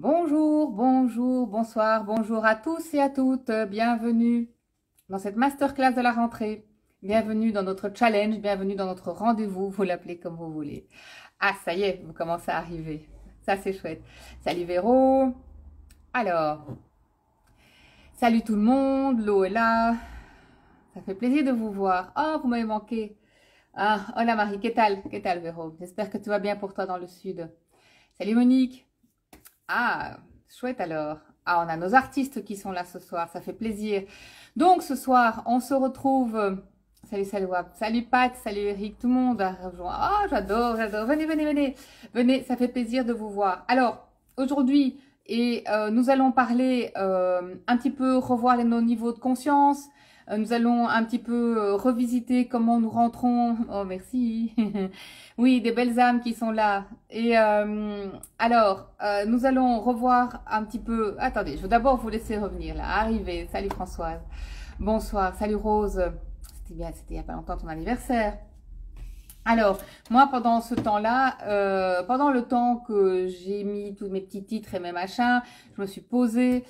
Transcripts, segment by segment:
Bonjour, bonjour, bonsoir, bonjour à tous et à toutes. Bienvenue dans cette masterclass de la rentrée. Bienvenue dans notre challenge, bienvenue dans notre rendez-vous, vous l'appelez comme vous voulez. Ah, ça y est, vous commencez à arriver. Ça, c'est chouette. Salut Véro. Alors, salut tout le monde, l'eau est là. Ça fait plaisir de vous voir. Oh, vous m'avez manqué. Ah, hola Marie, qu'est-ce que Véro? J'espère que tout va bien pour toi dans le sud. Salut Monique. Ah, chouette alors. Ah, on a nos artistes qui sont là ce soir, ça fait plaisir. Donc ce soir, on se retrouve. Salut Salwa, salut Pat, salut Eric, tout le monde a rejoint. Ah, j'adore, j'adore. Venez, venez, venez. Venez, ça fait plaisir de vous voir. Alors, aujourd'hui, nous allons parler un petit peu, revoir nos niveaux de conscience. Nous allons un petit peu revisiter comment nous rentrons. Oh, merci. Oui, des belles âmes qui sont là. Et alors, nous allons revoir un petit peu. Attendez, je veux d'abord vous laisser revenir là. Arrivez. Salut Françoise. Bonsoir. Salut Rose. C'était bien, c'était il n'y a pas longtemps ton anniversaire. Alors, moi, pendant ce temps-là, pendant le temps que j'ai mis tous mes petits titres et mes machins, je me suis posée.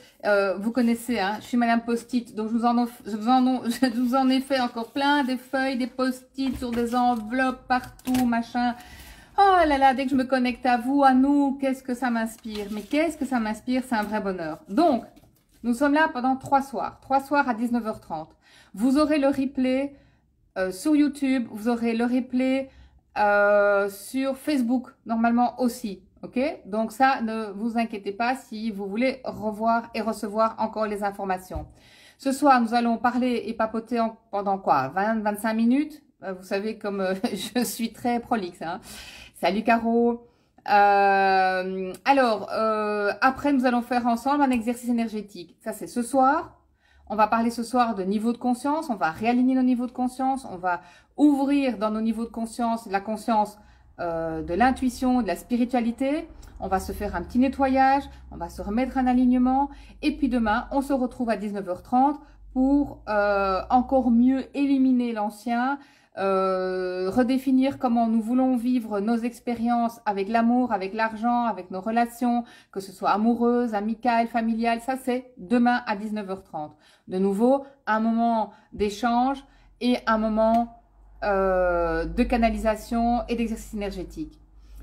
Vous connaissez, hein, je suis Madame Post-it, donc je vous en ai fait encore plein, des feuilles, des post-it sur des enveloppes partout, machin. Oh là là, dès que je me connecte à vous, à nous, qu'est-ce que ça m'inspire. Mais qu'est-ce que ça m'inspire, c'est un vrai bonheur. Donc, nous sommes là pendant 3 soirs à 19h30. Vous aurez le replay sur YouTube, vous aurez le replay sur Facebook, normalement aussi. Ok? Donc ça, ne vous inquiétez pas si vous voulez revoir et recevoir encore les informations. Ce soir, nous allons parler et papoter pendant quoi? 20-25 minutes. Vous savez comme je suis très prolixe. Hein? Salut Caro. Après, nous allons faire ensemble un exercice énergétique. Ça, c'est ce soir. On va parler ce soir de niveau de conscience, on va réaligner nos niveaux de conscience, on va ouvrir dans nos niveaux de conscience la conscience de l'intuition, de la spiritualité. On va se faire un petit nettoyage, on va se remettre un alignement. Et puis demain, on se retrouve à 19h30 pour encore mieux éliminer l'ancien, redéfinir comment nous voulons vivre nos expériences avec l'amour, avec l'argent, avec nos relations, que ce soit amoureuses, amicales, familiales. Ça, c'est demain à 19h30. De nouveau, un moment d'échange et un moment de canalisation et d'exercice énergétique.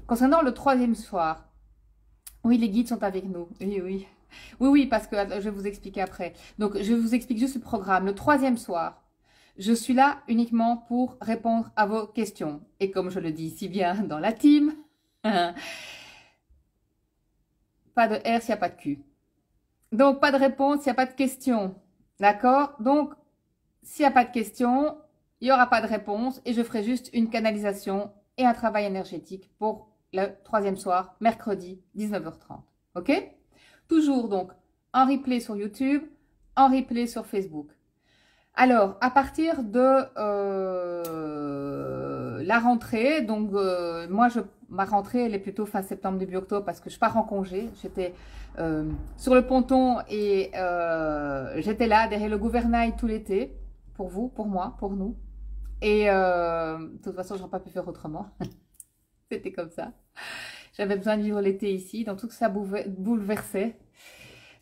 Concernant le troisième soir, oui, les guides sont avec nous. Oui, oui. Oui, oui, parce que je vais vous expliquer après. Donc, je vous explique juste le programme. Le troisième soir, je suis là uniquement pour répondre à vos questions. Et comme je le dis si bien dans la team, pas de R s'il n'y a pas de Q. Donc, pas de réponse s'il n'y a pas de question. D'accord? Donc, s'il n'y a pas de question, il n'y aura pas de réponse et je ferai juste une canalisation et un travail énergétique pour le troisième soir, mercredi, 19h30. OK? Toujours donc en replay sur YouTube, en replay sur Facebook. Alors, à partir de la rentrée, donc ma rentrée, elle est plutôt fin septembre, début octobre, parce que je pars en congé. J'étais sur le ponton et j'étais là, derrière le gouvernail tout l'été, pour vous, pour moi, pour nous. Et de toute façon, je n'aurais pas pu faire autrement. C'était comme ça. J'avais besoin de vivre l'été ici, donc tout ça bouleversait.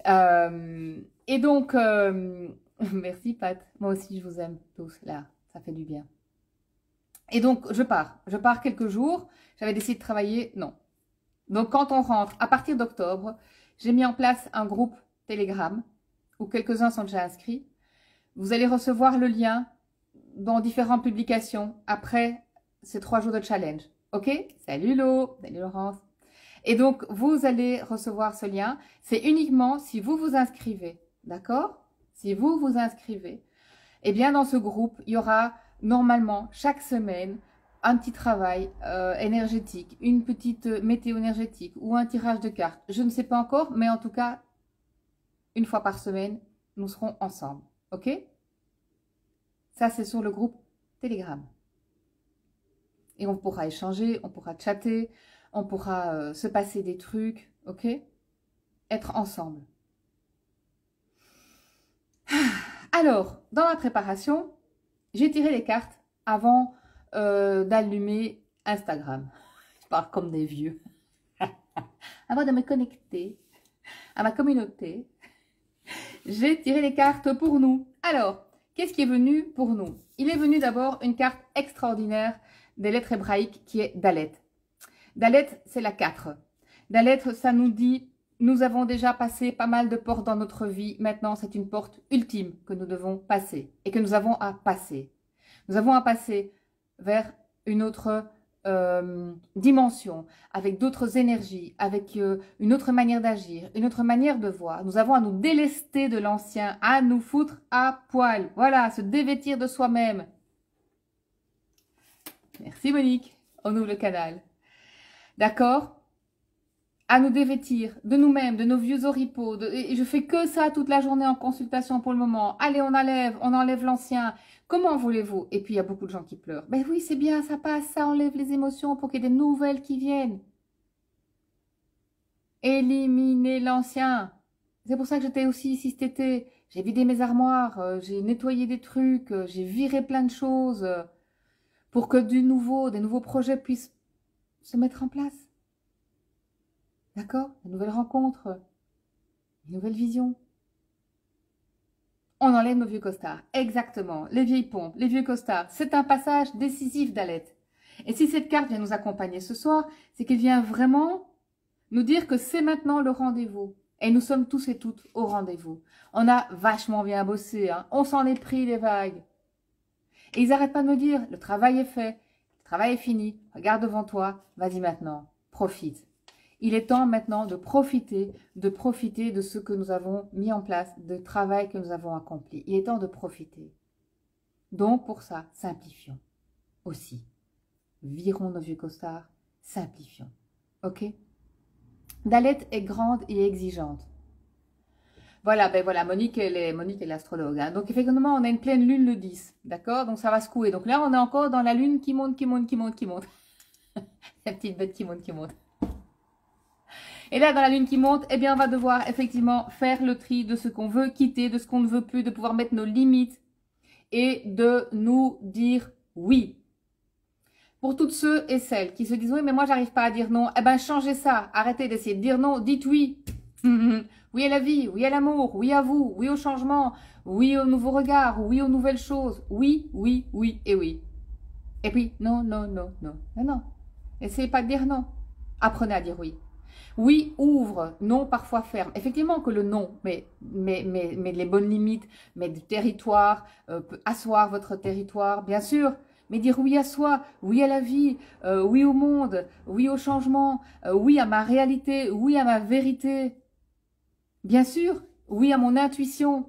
Et donc... merci Pat, moi aussi je vous aime tous là, ça fait du bien. Et donc je pars quelques jours, j'avais décidé de travailler, non. Donc quand on rentre, à partir d'octobre, j'ai mis en place un groupe Telegram, où quelques-uns sont déjà inscrits. Vous allez recevoir le lien dans différentes publications après ces 3 jours de challenge. Ok? Salut Lo, salut Laurence. Et donc vous allez recevoir ce lien, c'est uniquement si vous vous inscrivez, d'accord? Si vous vous inscrivez, eh bien dans ce groupe, il y aura normalement chaque semaine un petit travail énergétique, une petite météo énergétique ou un tirage de cartes. Je ne sais pas encore, mais en tout cas, une fois par semaine, nous serons ensemble. Ok? Ça, c'est sur le groupe Telegram. Et on pourra échanger, on pourra chatter, on pourra se passer des trucs. Ok? Être ensemble. Alors, dans la préparation, j'ai tiré les cartes avant d'allumer Instagram. Je parle comme des vieux. Avant de me connecter. à ma communauté, j'ai tiré les cartes pour nous. Alors, qu'est-ce qui est venu pour nous? Il est venu d'abord une carte extraordinaire des lettres hébraïques qui est Dalet. Dalet, c'est la 4. Dalet, ça nous dit, nous avons déjà passé pas mal de portes dans notre vie. Maintenant, c'est une porte ultime que nous devons passer et que nous avons à passer. Nous avons à passer vers une autre dimension, avec d'autres énergies, avec une autre manière d'agir, une autre manière de voir. Nous avons à nous délester de l'ancien, à nous foutre à poil. Voilà, se dévêtir de soi-même. Merci Monique, on ouvre le canal. D'accord? À nous dévêtir de nous-mêmes, de nos vieux oripeaux. Et je fais que ça toute la journée en consultation pour le moment. Allez, on enlève l'ancien. Comment voulez-vous? Et puis, il y a beaucoup de gens qui pleurent. Ben oui, c'est bien, ça passe, ça enlève les émotions pour qu'il y ait des nouvelles qui viennent. Éliminer l'ancien. C'est pour ça que j'étais aussi ici cet été. J'ai vidé mes armoires, j'ai nettoyé des trucs, j'ai viré plein de choses pour que des nouveaux projets puissent se mettre en place. D'accord? Une nouvelle rencontre, une nouvelle vision. On enlève nos vieux costards. Exactement. Les vieilles pompes, les vieux costards. C'est un passage décisif d'Alet. Et si cette carte vient nous accompagner ce soir, c'est qu'elle vient vraiment nous dire que c'est maintenant le rendez-vous. Et nous sommes tous et toutes au rendez-vous. On a vachement bien bossé. Hein. On s'en est pris des vagues. Et ils n'arrêtent pas de me dire, le travail est fait, le travail est fini. Regarde devant toi, vas-y maintenant, profite. Il est temps maintenant de profiter de ce que nous avons mis en place, du travail que nous avons accompli. Il est temps de profiter. Donc, pour ça, simplifions aussi. Virons nos vieux costards, simplifions. Ok? Dalet est grande et exigeante. Voilà, ben voilà, Monique, elle est l'astrologue. Hein. Donc, effectivement, on a une pleine lune le 10. D'accord? Donc, ça va secouer. Donc là, on est encore dans la lune qui monte. La petite bête qui monte. Et là, dans la lune qui monte, eh bien, on va devoir effectivement faire le tri de ce qu'on veut quitter, de ce qu'on ne veut plus, de pouvoir mettre nos limites et de nous dire oui. Pour toutes ceux et celles qui se disent « Oui, mais moi, j'arrive pas à dire non », eh bien, changez ça. Arrêtez d'essayer de dire non. Dites oui. Oui à la vie, oui à l'amour, oui à vous, oui au changement, oui au nouveau regard, oui aux nouvelles choses. Oui, oui, oui et oui. Et puis, non. Essayez pas de dire non. Apprenez à dire oui. Oui, ouvre, non, parfois ferme. Effectivement que le non, mais les bonnes limites, mais du territoire, asseoir votre territoire, bien sûr, mais dire oui à soi, oui à la vie, oui au monde, oui au changement, oui à ma réalité, oui à ma vérité. Bien sûr, oui à mon intuition,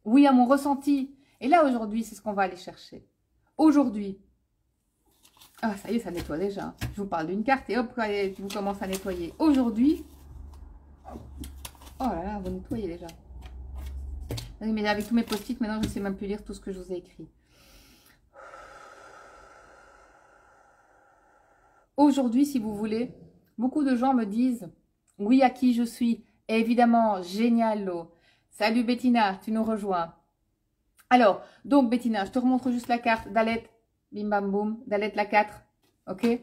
oui à mon ressenti. Et là, aujourd'hui, c'est ce qu'on va aller chercher. Aujourd'hui, ah, ça y est, ça nettoie déjà. Je vous parle d'une carte et hop, vous commencez à nettoyer. Aujourd'hui, oh là là, vous nettoyez déjà. Oui, mais avec tous mes post-it, maintenant, je ne sais même plus lire tout ce que je vous ai écrit. Aujourd'hui, si vous voulez, beaucoup de gens me disent « Oui, à qui je suis ?» Et évidemment, génial, Lo. Salut Bettina, tu nous rejoins. Alors, donc Bettina, je te remontre juste la carte Dalet. Bim bam boum, Dalet la 4, ok?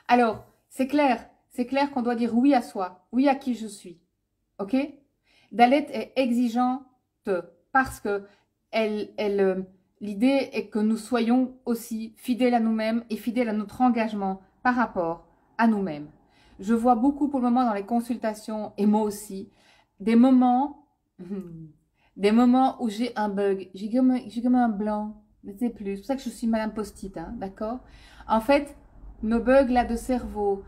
Alors, c'est clair qu'on doit dire oui à soi, oui à qui je suis, ok? Dalet est exigeante parce que l'idée est que nous soyons aussi fidèles à nous-mêmes et fidèles à notre engagement par rapport à nous-mêmes. Je vois beaucoup pour le moment dans les consultations, et moi aussi, des moments où j'ai un bug, j'ai comme un blanc. C'est plus. C'est pour ça que je suis Madame Post-it, hein, d'accord? En fait, nos bugs là de cerveau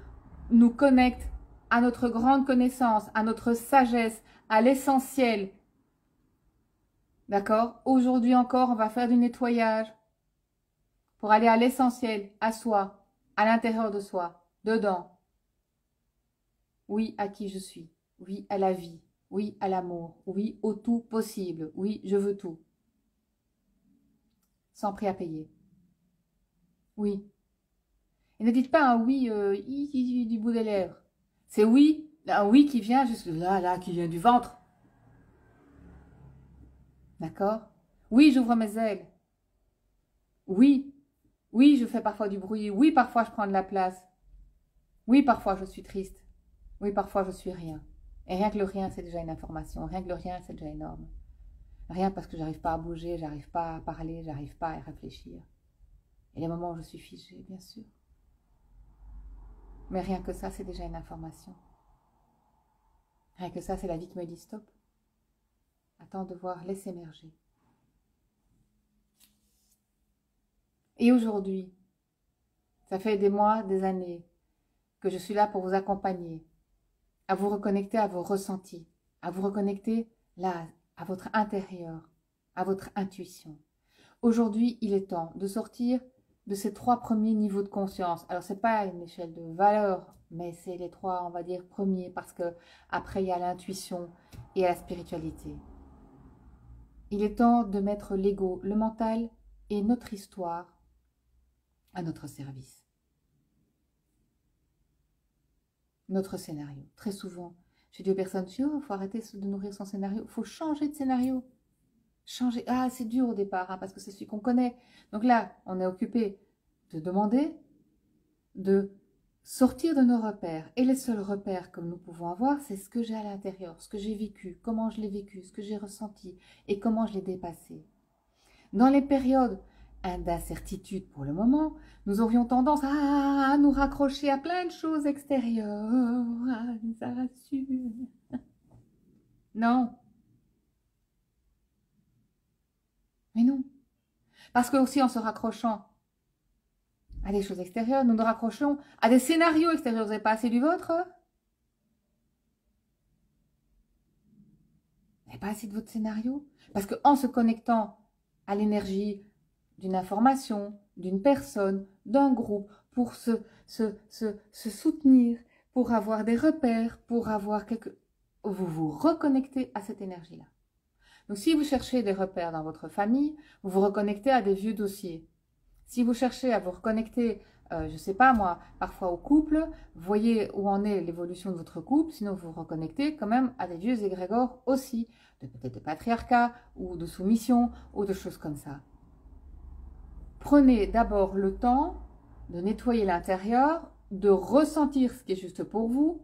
nous connectent à notre grande connaissance, à notre sagesse, à l'essentiel. D'accord? Aujourd'hui encore, on va faire du nettoyage pour aller à l'essentiel, à soi, à l'intérieur de soi, dedans. Oui, à qui je suis. Oui, à la vie. Oui, à l'amour. Oui, au tout possible. Oui, je veux tout. Sans prix à payer. Oui. Et ne dites pas un oui du bout des lèvres. C'est oui, un oui qui vient juste là, qui vient du ventre. D'accord? Oui, j'ouvre mes ailes. Oui, oui, je fais parfois du bruit. Oui, parfois je prends de la place. Oui, parfois je suis triste. Oui, parfois je suis rien. Et rien que le rien, c'est déjà une information. Rien que le rien, c'est déjà énorme. Rien parce que j'arrive pas à bouger, j'arrive pas à parler, j'arrive pas à réfléchir. Et les moments où je suis figée, bien sûr. Mais rien que ça, c'est déjà une information. Rien que ça, c'est la vie qui me dit stop. Attends de voir, laisse émerger. Et aujourd'hui, ça fait des mois, des années que je suis là pour vous accompagner, à vous reconnecter à vos ressentis, à vous reconnecter là, à votre intérieur, à votre intuition. Aujourd'hui, il est temps de sortir de ces 3 premiers niveaux de conscience. Alors, ce n'est pas une échelle de valeur, mais c'est les 3, on va dire, premiers, parce que après il y a l'intuition et la spiritualité. Il est temps de mettre l'ego, le mental et notre histoire à notre service. Notre scénario. Très souvent, je dis aux personnes, il faut arrêter de nourrir son scénario, il faut changer de scénario. Changer. Ah, c'est dur au départ, hein, parce que c'est celui qu'on connaît. Donc là, on est occupé de demander, de sortir de nos repères. Et les seuls repères que nous pouvons avoir, c'est ce que j'ai à l'intérieur, ce que j'ai vécu, comment je l'ai vécu, ce que j'ai ressenti et comment je l'ai dépassé. Dans les périodes d'incertitude pour le moment, nous aurions tendance à nous raccrocher à plein de choses extérieures. Ah, ça rassure. Non. Mais non. Parce que aussi en se raccrochant à des choses extérieures, nous nous raccrochons à des scénarios extérieurs. Vous n'avez pas assez du vôtre? Vous n'avez pas assez de votre scénario? Parce qu'en se connectant à l'énergie d'une information, d'une personne, d'un groupe, pour se soutenir, pour avoir des repères, pour avoir quelque... Vous vous reconnectez à cette énergie-là. Donc si vous cherchez des repères dans votre famille, vous vous reconnectez à des vieux dossiers. Si vous cherchez à vous reconnecter, je ne sais pas moi, parfois au couple, voyez où en est l'évolution de votre couple, sinon vous vous reconnectez quand même à des vieux égrégores aussi, peut-être de patriarcat ou de soumission ou de choses comme ça. Prenez d'abord le temps de nettoyer l'intérieur, de ressentir ce qui est juste pour vous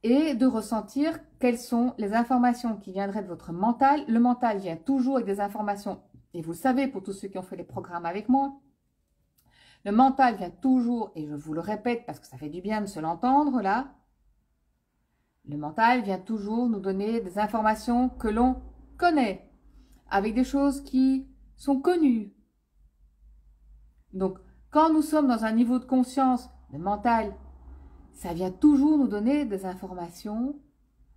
et de ressentir quelles sont les informations qui viendraient de votre mental. Le mental vient toujours avec des informations, et vous le savez pour tous ceux qui ont fait les programmes avec moi, le mental vient toujours, et je vous le répète parce que ça fait du bien de se l'entendre là, le mental vient toujours nous donner des informations que l'on connaît, avec des choses qui sont connues. Donc, quand nous sommes dans un niveau de conscience, le mental, ça vient toujours nous donner des informations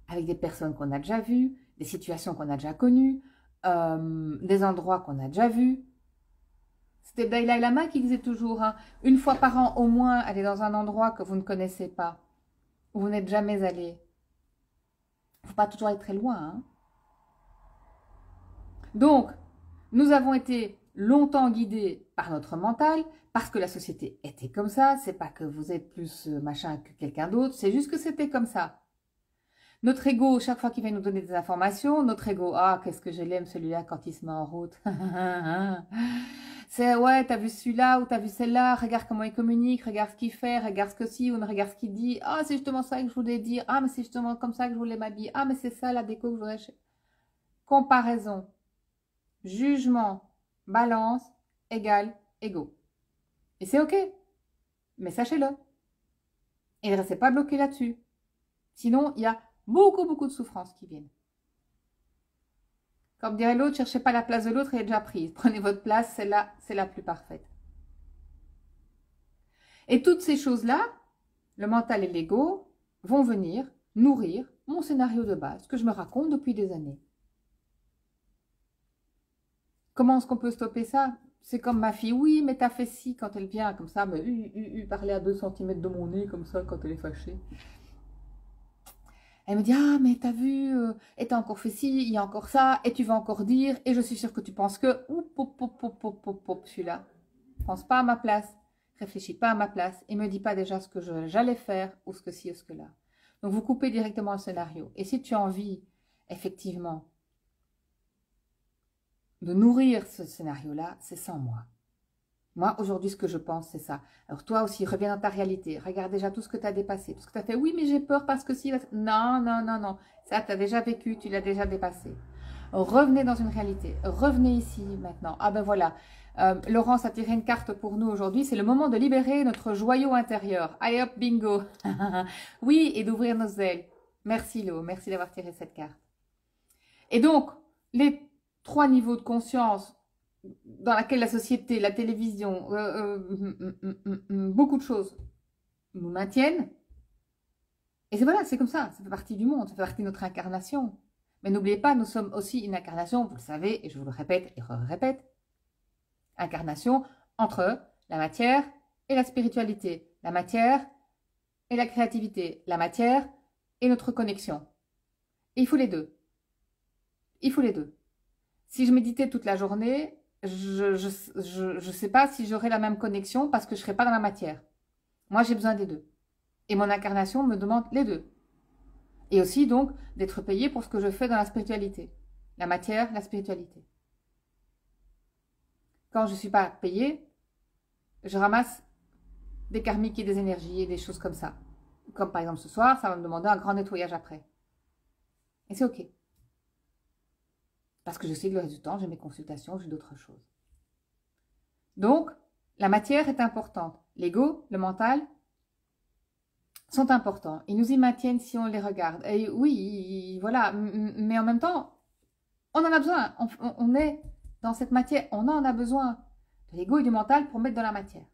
avec des personnes qu'on a déjà vues, des situations qu'on a déjà connues, des endroits qu'on a déjà vus. C'était Dalai Lama qui disait toujours, hein, une fois par an au moins, aller dans un endroit que vous ne connaissez pas, où vous n'êtes jamais allé. Il ne faut pas toujours être très loin. Hein. Donc, nous avons été longtemps guidés par notre mental, parce que la société était comme ça. C'est pas que vous êtes plus machin que quelqu'un d'autre, c'est juste que c'était comme ça. Notre ego, chaque fois qu'il vient nous donner des informations, notre ego, ah, qu'est-ce que je l'aime celui-là quand il se met en route. C'est, ouais, t'as vu celui-là ou t'as vu celle-là, regarde comment il communique, regarde ce qu'il fait, regarde ce que si, ou regarde ce qu'il dit. Ah, c'est justement ça que je voulais dire. Ah, mais c'est justement comme ça que je voulais m'habiller. Ah, mais c'est ça la déco que je voudrais... Comparaison, jugement, balance, égale, ego. Et c'est ok, mais sachez-le. Et ne restez pas bloqué là-dessus. Sinon, il y a beaucoup de souffrances qui viennent. Comme dirait l'autre, cherchez pas la place de l'autre, elle est déjà prise. Prenez votre place, celle-là, c'est la plus parfaite. Et toutes ces choses-là, le mental et l'ego, vont venir nourrir mon scénario de base que je me raconte depuis des années. Comment est-ce qu'on peut stopper ça? C'est comme ma fille, oui, mais t'as fait ci quand elle vient, comme ça, me parler à 2 cm de mon nez, comme ça, quand elle est fâchée. Elle me dit, ah, mais t'as vu, et t'as encore fait ci, il y a encore ça, et tu vas encore dire, et je suis sûre que tu penses que, je suis là. Pense pas à ma place, réfléchis pas à ma place, et me dis pas déjà ce que j'allais faire, ou ce que ci, ou ce que là. Donc, vous coupez directement le scénario. Et si tu as envie, effectivement, de nourrir ce scénario-là, c'est sans moi. Moi, aujourd'hui, ce que je pense, c'est ça. Alors, toi aussi, reviens dans ta réalité. Regarde déjà tout ce que tu as dépassé. Tout ce que tu as fait. Oui, mais j'ai peur parce que si... Non, non, non, non. Ça, tu as déjà vécu, tu l'as déjà dépassé. Revenez dans une réalité. Revenez ici, maintenant. Ah ben voilà. Laurence a tiré une carte pour nous aujourd'hui. C'est le moment de libérer notre joyau intérieur. Aïe hop, bingo. Oui, et d'ouvrir nos ailes. Merci, Lo. Merci d'avoir tiré cette carte. Et donc, les 3 niveaux de conscience dans laquelle la société, la télévision, beaucoup de choses nous maintiennent. Et c'est voilà, c'est comme ça fait partie du monde, ça fait partie de notre incarnation. Mais n'oubliez pas, nous sommes aussi une incarnation, vous le savez, et je vous le répète et répète, incarnation entre la matière et la spiritualité, la matière et la créativité, la matière et notre connexion. Et il faut les deux. Il faut les deux. Si je méditais toute la journée, je sais pas si j'aurais la même connexion parce que je serais pas dans la matière. Moi, j'ai besoin des deux. Et mon incarnation me demande les deux. Et aussi, donc, d'être payé pour ce que je fais dans la spiritualité. La matière, la spiritualité. Quand je ne suis pas payée, je ramasse des karmiques et des énergies et des choses comme ça. Comme par exemple ce soir, ça va me demander un grand nettoyage après. Et c'est OK. Parce que je sais que le reste du temps, j'ai mes consultations, j'ai d'autres choses. Donc, la matière est importante. L'ego, le mental, sont importants. Ils nous y maintiennent si on les regarde. Et oui, voilà. Mais en même temps, on en a besoin. On est dans cette matière. On en a besoin de l'ego et du mental pour mettre dans la matière.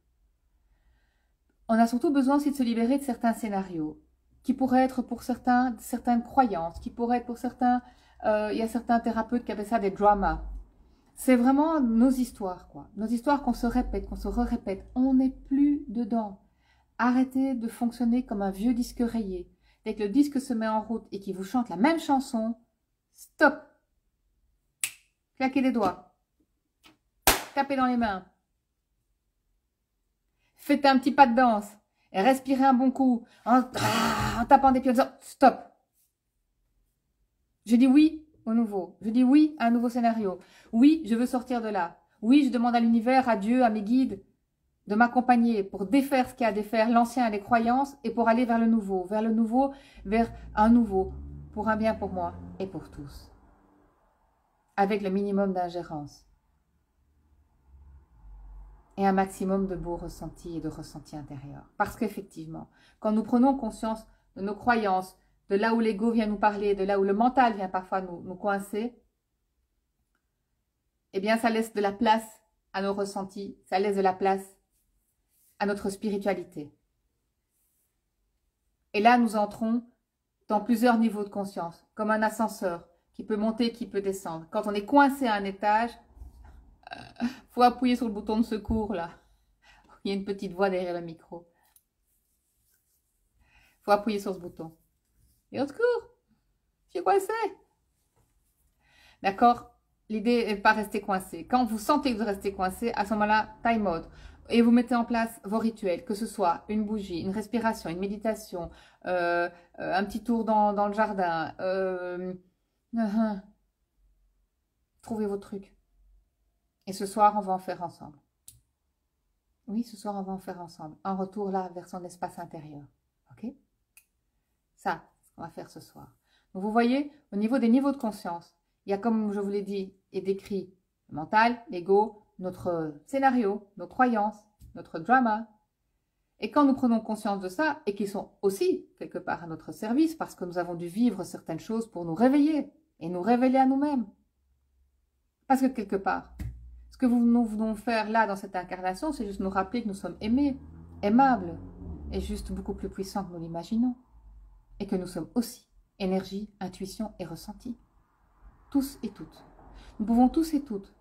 On a surtout besoin aussi de se libérer de certains scénarios qui pourraient être pour certains, certaines croyances, qui pourraient être pour certains... Il y a certains thérapeutes qui appellent ça des dramas. C'est vraiment nos histoires, quoi. Nos histoires qu'on se répète, qu'on se répète. On n'est plus dedans. Arrêtez de fonctionner comme un vieux disque rayé. Dès que le disque se met en route et qu'il vous chante la même chanson, stop. Claquez les doigts. Tapez dans les mains. Faites un petit pas de danse. Et respirez un bon coup. En tapant des pieds. Stop. Je dis oui au nouveau. Je dis oui à un nouveau scénario. Oui, je veux sortir de là. Oui, je demande à l'univers, à Dieu, à mes guides, de m'accompagner pour défaire ce qu'il y a à défaire, l'ancien et les croyances, et pour aller vers le nouveau, vers un nouveau, pour un bien pour moi et pour tous. Avec le minimum d'ingérence. Et un maximum de beaux ressentis et de ressentis intérieurs. Parce qu'effectivement, quand nous prenons conscience de nos croyances, de là où l'ego vient nous parler, de là où le mental vient parfois nous coincer, eh bien ça laisse de la place à nos ressentis, ça laisse de la place à notre spiritualité. Et là, nous entrons dans plusieurs niveaux de conscience, comme un ascenseur qui peut monter, qui peut descendre. Quand on est coincé à un étage, faut appuyer sur le bouton de secours, là. Il y a une petite voix derrière le micro. Faut appuyer sur ce bouton. Et au secours, je suis coincé. D'accord? L'idée n'est pas rester coincé. Quand vous sentez que vous restez coincé, à ce moment-là, time out. Et vous mettez en place vos rituels, que ce soit une bougie, une respiration, une méditation, un petit tour dans le jardin. Trouvez vos trucs. Et ce soir, on va en faire ensemble. Oui, ce soir, on va en faire ensemble. Un retour là vers son espace intérieur. OK? Ça, c'est ce qu'on va faire ce soir. Donc, vous voyez, au niveau des niveaux de conscience, il y a, comme je vous l'ai dit et décrit, le mental, l'ego, notre scénario, nos croyances, notre drama. Et quand nous prenons conscience de ça, et qu'ils sont aussi quelque part à notre service, parce que nous avons dû vivre certaines choses pour nous réveiller, et nous révéler à nous-mêmes. Parce que quelque part, ce que nous venons faire là, dans cette incarnation, c'est juste nous rappeler que nous sommes aimés, aimables, et juste beaucoup plus puissants que nous l'imaginons. Et que nous sommes aussi énergie, intuition et ressenti. Tous et toutes. Nous pouvons tous et toutes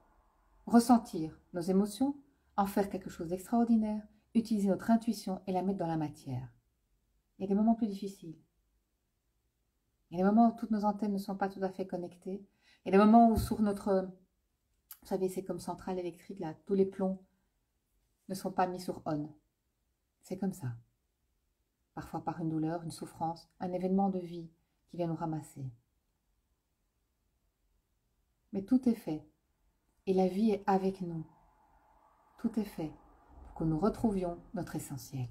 ressentir nos émotions, en faire quelque chose d'extraordinaire, utiliser notre intuition et la mettre dans la matière. Il y a des moments plus difficiles. Il y a des moments où toutes nos antennes ne sont pas tout à fait connectées. Il y a des moments où sur notre... Vous savez, c'est comme centrale électrique, là, tous les plombs ne sont pas mis sur on. C'est comme ça. Parfois par une douleur, une souffrance, un événement de vie qui vient nous ramasser. Mais tout est fait. Et la vie est avec nous. Tout est fait. que nous retrouvions notre essentiel,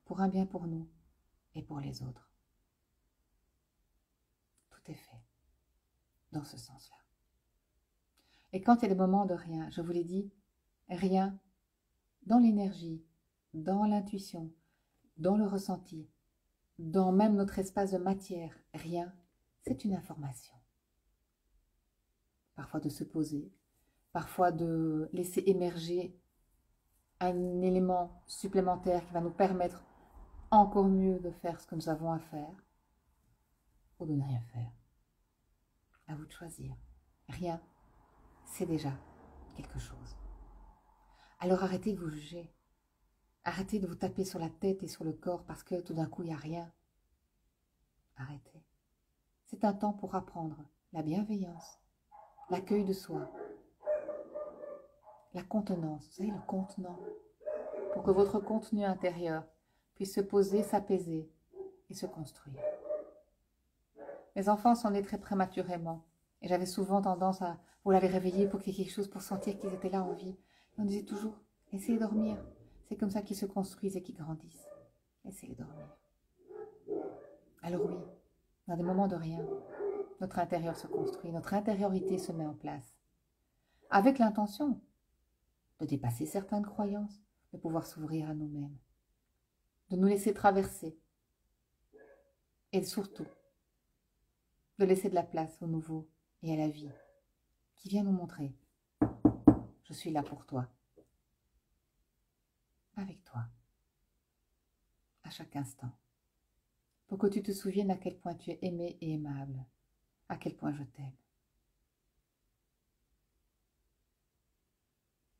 pour un bien pour nous et pour les autres. Tout est fait dans ce sens-là. Et quand il y a des moments de rien, je vous l'ai dit, rien dans l'énergie, dans l'intuition, dans le ressenti, dans même notre espace de matière, rien, c'est une information. Parfois de se poser, parfois de laisser émerger un élément supplémentaire qui va nous permettre encore mieux de faire ce que nous avons à faire ou de ne rien faire. À vous de choisir. Rien, c'est déjà quelque chose. Alors arrêtez de vous juger. Arrêtez de vous taper sur la tête et sur le corps parce que tout d'un coup, il n'y a rien. Arrêtez. C'est un temps pour apprendre la bienveillance, l'accueil de soi, la contenance, vous savez, le contenant, pour que votre contenu intérieur puisse se poser, s'apaiser et se construire. Mes enfants sont nés très prématurément et j'avais souvent tendance à vouloir les réveiller pour qu'il y ait quelque chose, pour sentir qu'ils étaient là en vie. Et on disait toujours, essayez de dormir. C'est comme ça qu'ils se construisent et qu'ils grandissent. Essayez de dormir. Alors oui, dans des moments de rien, notre intérieur se construit, notre intériorité se met en place. Avec l'intention de dépasser certaines croyances, de pouvoir s'ouvrir à nous-mêmes, de nous laisser traverser et surtout de laisser de la place au nouveau et à la vie qui vient nous montrer « Je suis là pour toi ». Avec toi, à chaque instant, pour que tu te souviennes à quel point tu es aimé et aimable, à quel point je t'aime.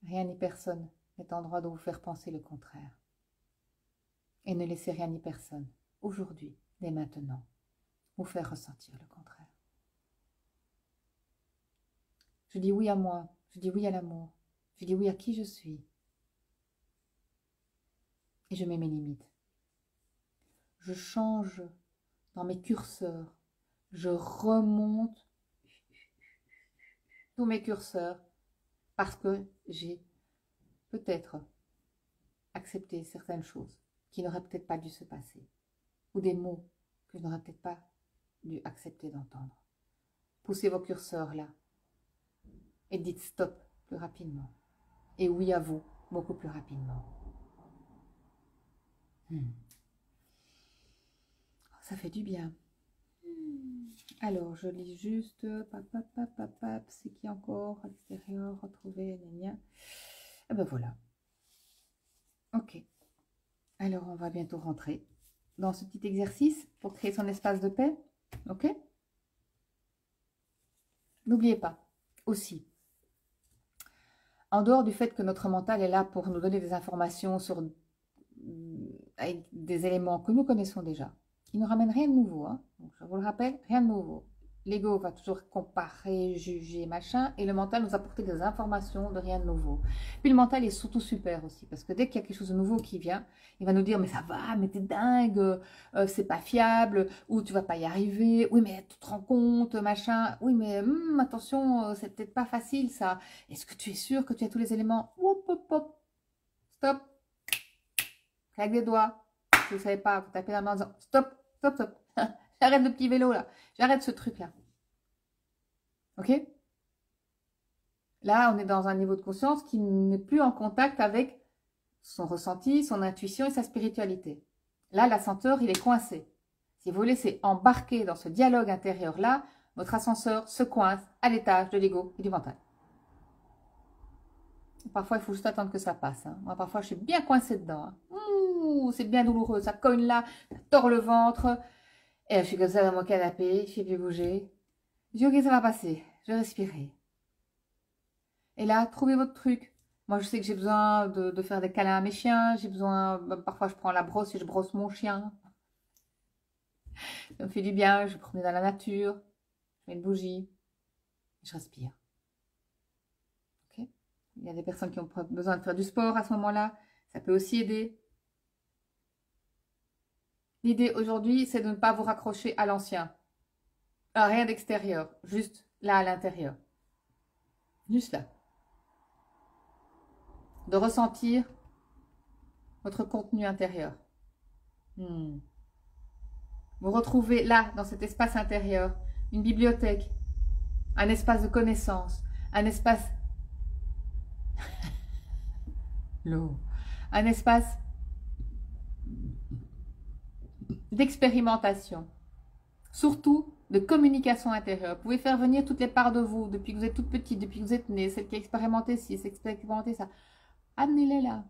Rien ni personne n'est en droit de vous faire penser le contraire. Et ne laissez rien ni personne, aujourd'hui, dès maintenant, vous faire ressentir le contraire. Je dis oui à moi, je dis oui à l'amour, je dis oui à qui je suis. Et je mets mes limites. Je change dans mes curseurs. Je remonte tous mes curseurs parce que j'ai peut-être accepté certaines choses qui n'auraient peut-être pas dû se passer ou des mots que je n'aurais peut-être pas dû accepter d'entendre. Poussez vos curseurs là et dites stop plus rapidement et oui à vous beaucoup plus rapidement. Ça fait du bien. Alors, je lis juste. C'est qui encore à l'extérieur? Retrouver. Et ben voilà. Ok. Alors, on va bientôt rentrer dans ce petit exercice pour créer son espace de paix. Ok? N'oubliez pas aussi, en dehors du fait que notre mental est là pour nous donner des informations sur avec des éléments que nous connaissons déjà, qui ne ramènent rien de nouveau, hein. Donc, je vous le rappelle, rien de nouveau. L'ego va toujours comparer, juger, machin, et le mental nous apporter des informations de rien de nouveau. Puis le mental est surtout super aussi, parce que dès qu'il y a quelque chose de nouveau qui vient, il va nous dire, mais ça va, mais t'es dingue, c'est pas fiable, ou tu vas pas y arriver, oui mais tu te rends compte, machin, oui mais attention, c'est peut-être pas facile ça, est-ce que tu es sûr que tu as tous les éléments? Hop, hop, hop, stop, claque des doigts, si vous ne savez pas, vous tapez la main en disant stop, stop, stop. J'arrête le petit vélo là, j'arrête ce truc là. Ok? Là, on est dans un niveau de conscience qui n'est plus en contact avec son ressenti, son intuition et sa spiritualité. Là, l'ascenseur, il est coincé. Si vous laissez embarquer dans ce dialogue intérieur là, votre ascenseur se coince à l'étage de l'ego et du mental. Parfois, il faut juste attendre que ça passe. Hein. Moi, parfois, je suis bien coincée dedans. Hein. C'est bien douloureux. Ça cogne là, ça tord le ventre. Et je suis comme ça dans mon canapé, je ne fais plus bouger. Je dis, ok, ça va passer. Je vais respirer. Et là, trouvez votre truc. Moi, je sais que j'ai besoin de faire des câlins à mes chiens. J'ai besoin, parfois, je prends la brosse et je brosse mon chien. Ça me fait du bien. Je me promène dans la nature. Je mets une bougie. Je respire. Ok? Il y a des personnes qui ont besoin de faire du sport à ce moment-là. Ça peut aussi aider. L'idée aujourd'hui, c'est de ne pas vous raccrocher à l'ancien. Rien d'extérieur. Juste là, à l'intérieur. Juste là. De ressentir votre contenu intérieur. Vous retrouvez là, dans cet espace intérieur, une bibliothèque, un espace de connaissance, un espace... l'eau. Un espace d'expérimentation. Surtout de communication intérieure. Vous pouvez faire venir toutes les parts de vous, depuis que vous êtes toute petite, depuis que vous êtes née, celle qui a expérimenté ci, celle qui a expérimenté ça. Amenez-les là,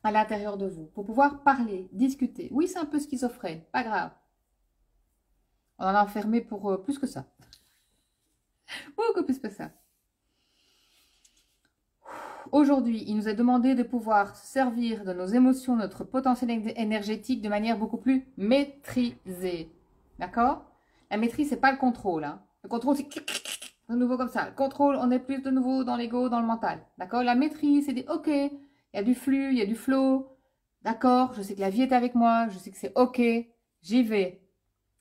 à l'intérieur de vous, pour pouvoir parler, discuter. Oui, c'est un peu schizophrène, pas grave. On en a enfermé pour plus que ça. Beaucoup plus que ça. Aujourd'hui, il nous est demandé de pouvoir se servir de nos émotions, notre potentiel énergétique de manière beaucoup plus maîtrisée. D'accord? La maîtrise, c'est pas le contrôle. Hein. Le contrôle, c'est de nouveau comme ça. Le contrôle, on est plus de nouveau dans l'ego, dans le mental. D'accord? La maîtrise, c'est des OK. Il y a du flux, il y a du flow. D'accord? Je sais que la vie est avec moi. Je sais que c'est OK. J'y vais.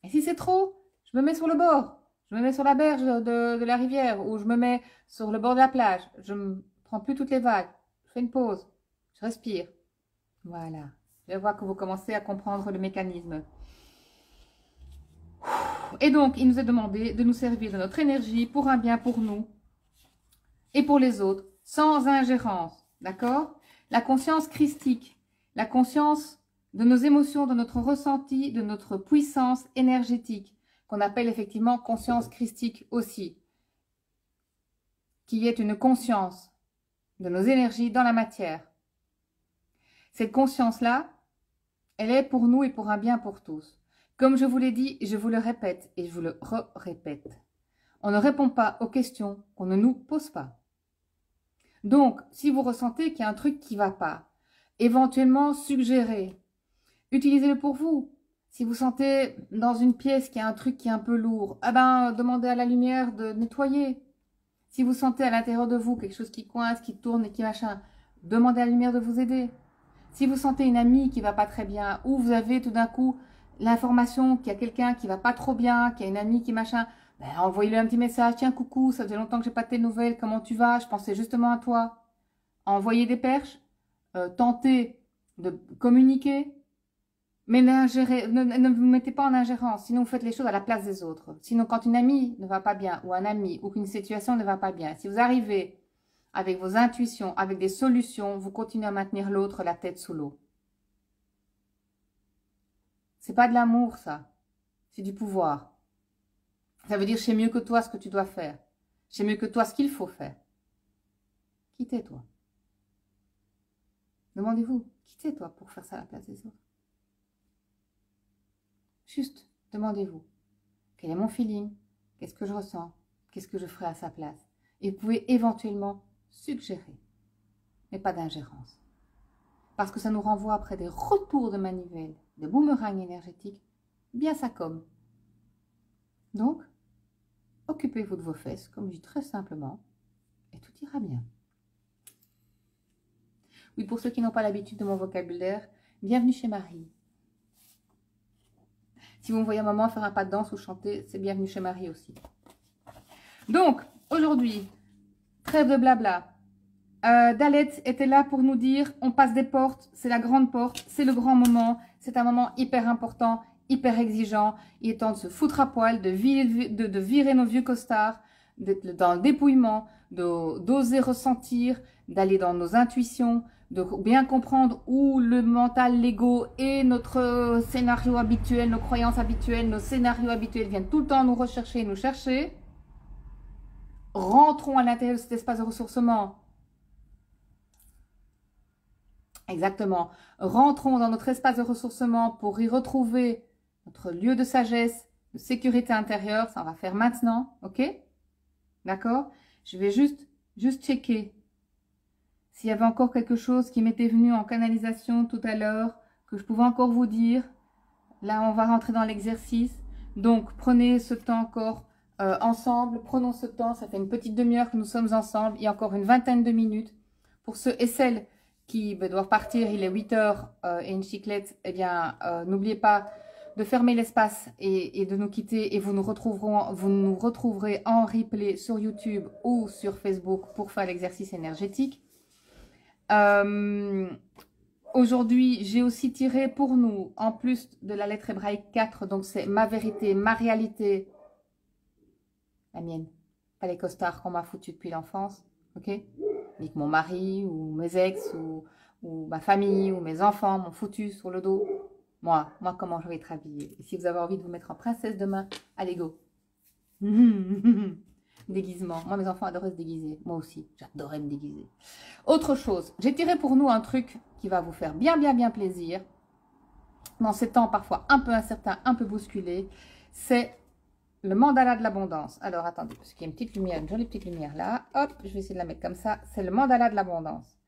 Et si c'est trop, je me mets sur le bord. Je me mets sur la berge de la rivière ou je me mets sur le bord de la plage. Je ne prends plus toutes les vagues. Je fais une pause. Je respire. Voilà. Je vois que vous commencez à comprendre le mécanisme. Et donc, il nous est demandé de nous servir de notre énergie pour un bien pour nous et pour les autres, sans ingérence. D'accord? La conscience christique, la conscience de nos émotions, de notre ressenti, de notre puissance énergétique, qu'on appelle effectivement conscience christique aussi, qui est une conscience de nos énergies dans la matière. Cette conscience-là, elle est pour nous et pour un bien pour tous. Comme je vous l'ai dit, je vous le répète et je vous le répète. On ne répond pas aux questions qu'on ne nous pose pas. Donc, si vous ressentez qu'il y a un truc qui ne va pas, éventuellement suggérez. Utilisez-le pour vous. Si vous sentez dans une pièce qu'il y a un truc qui est un peu lourd, demandez à la lumière de nettoyer. Si vous sentez à l'intérieur de vous quelque chose qui coince, qui tourne et qui machin, demandez à la lumière de vous aider. Si vous sentez une amie qui ne va pas très bien, ou vous avez tout d'un coup l'information qu'il y a quelqu'un qui ne va pas trop bien, qu'il y a une amie qui machin, envoyez-lui un petit message. Tiens, coucou, ça faisait longtemps que j'ai pas de tes nouvelles, comment tu vas? Je pensais justement à toi. Envoyez des perches, tentez de communiquer, mais ne vous mettez pas en ingérence, sinon vous faites les choses à la place des autres. Sinon, quand une amie ne va pas bien, ou un ami, ou qu'une situation ne va pas bien, si vous arrivez avec vos intuitions, avec des solutions, vous continuez à maintenir l'autre la tête sous l'eau. C'est pas de l'amour, ça. C'est du pouvoir. Ça veut dire, je sais mieux que toi ce que tu dois faire. Je sais mieux que toi ce qu'il faut faire. Qui t'es, toi? Demandez-vous, qui t'es, toi, pour faire ça à la place des autres? Juste, demandez-vous, quel est mon feeling? Qu'est-ce que je ressens? Qu'est-ce que je ferai à sa place? Et vous pouvez éventuellement suggérer, mais pas d'ingérence. Parce que ça nous renvoie après des retours de manivelle, de boomerang énergétique, bien ça comme. Donc, occupez-vous de vos fesses, comme je dis très simplement, et tout ira bien. Oui, pour ceux qui n'ont pas l'habitude de mon vocabulaire, bienvenue chez Marie. Si vous me voyez un moment faire un pas de danse ou chanter, c'est bienvenue chez Marie aussi. Donc, aujourd'hui, trêve de blabla. Dalet était là pour nous dire, on passe des portes, c'est la grande porte, c'est le grand moment, c'est un moment hyper important, hyper exigeant. Il est temps de se foutre à poil, de virer nos vieux costards, d'être dans le dépouillement, d'oser ressentir, d'aller dans nos intuitions, de bien comprendre où le mental, l'ego et notre scénario habituel, nos croyances habituelles, nos scénarios habituels viennent tout le temps nous rechercher, nous chercher. Rentrons à l'intérieur de cet espace de ressourcement. Exactement. Rentrons dans notre espace de ressourcement pour y retrouver notre lieu de sagesse, de sécurité intérieure. Ça, on va faire maintenant. OK? D'accord? Je vais juste checker s'il y avait encore quelque chose qui m'était venu en canalisation tout à l'heure, que je pouvais encore vous dire. Là, on va rentrer dans l'exercice. Donc, prenez ce temps encore ensemble. Prenons ce temps. Ça fait une petite demi-heure que nous sommes ensemble. Il y a encore une vingtaine de minutes. Pour ceux et celles qui doivent partir, il est 8 heures et une chiclette, eh bien, n'oubliez pas de fermer l'espace et de nous quitter. Et vous nous retrouverez en replay sur YouTube ou sur Facebook pour faire l'exercice énergétique. Aujourd'hui, j'ai aussi tiré pour nous, en plus de la lettre hébraïque 4, donc c'est ma vérité, ma réalité, la mienne, pas les costards qu'on m'a foutu depuis l'enfance, ok? Ni que mon mari, ou mes ex, ou ma famille, ou mes enfants m'ont foutu sur le dos. Moi, comment je vais être habillée? Et si vous avez envie de vous mettre en princesse demain, allez go. Déguisement. Moi, mes enfants adoraient se déguiser. Moi aussi, j'adorais me déguiser. Autre chose, j'ai tiré pour nous un truc qui va vous faire bien plaisir. Dans ces temps parfois un peu incertains, un peu bousculés, c'est le mandala de l'abondance. Alors, attendez, parce qu'il y a une petite lumière, une jolie petite lumière là. Hop, je vais essayer de la mettre comme ça. C'est le mandala de l'abondance.